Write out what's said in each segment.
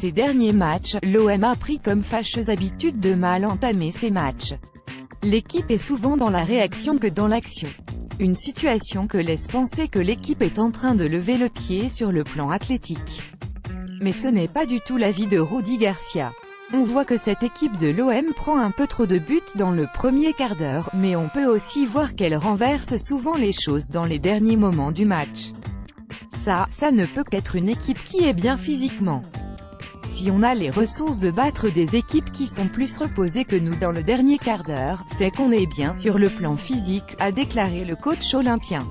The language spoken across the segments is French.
Ces derniers matchs, l'OM a pris comme fâcheuse habitude de mal entamer ses matchs. L'équipe est souvent dans la réaction que dans l'action. Une situation que laisse penser que l'équipe est en train de lever le pied sur le plan athlétique. Mais ce n'est pas du tout l'avis de Rudy Garcia. On voit que cette équipe de l'OM prend un peu trop de buts dans le premier quart d'heure, mais on peut aussi voir qu'elle renverse souvent les choses dans les derniers moments du match. Ça ne peut qu'être une équipe qui est bien physiquement. Si on a les ressources de battre des équipes qui sont plus reposées que nous dans le dernier quart d'heure, c'est qu'on est bien sur le plan physique, a déclaré le coach olympien.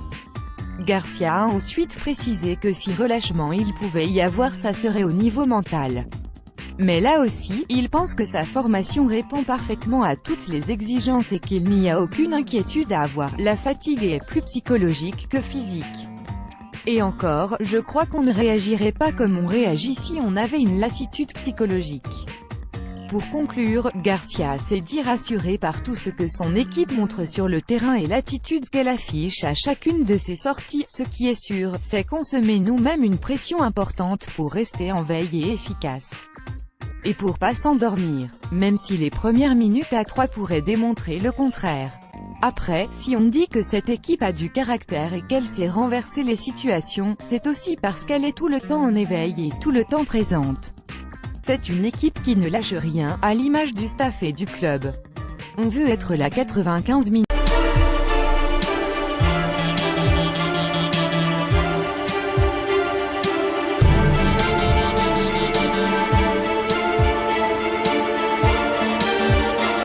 Garcia a ensuite précisé que si relâchement il pouvait y avoir, ça serait au niveau mental. Mais là aussi, il pense que sa formation répond parfaitement à toutes les exigences et qu'il n'y a aucune inquiétude à avoir. La fatigue est plus psychologique que physique. Et encore, je crois qu'on ne réagirait pas comme on réagit si on avait une lassitude psychologique. Pour conclure, Garcia s'est dit rassuré par tout ce que son équipe montre sur le terrain et l'attitude qu'elle affiche à chacune de ses sorties. Ce qui est sûr, c'est qu'on se met nous-mêmes une pression importante pour rester en veille et efficace. Et pour pas s'endormir, même si les premières minutes à 3 pourraient démontrer le contraire. Après, si on dit que cette équipe a du caractère et qu'elle sait renverser les situations, c'est aussi parce qu'elle est tout le temps en éveil et tout le temps présente. C'est une équipe qui ne lâche rien, à l'image du staff et du club. On veut être là 95 minutes.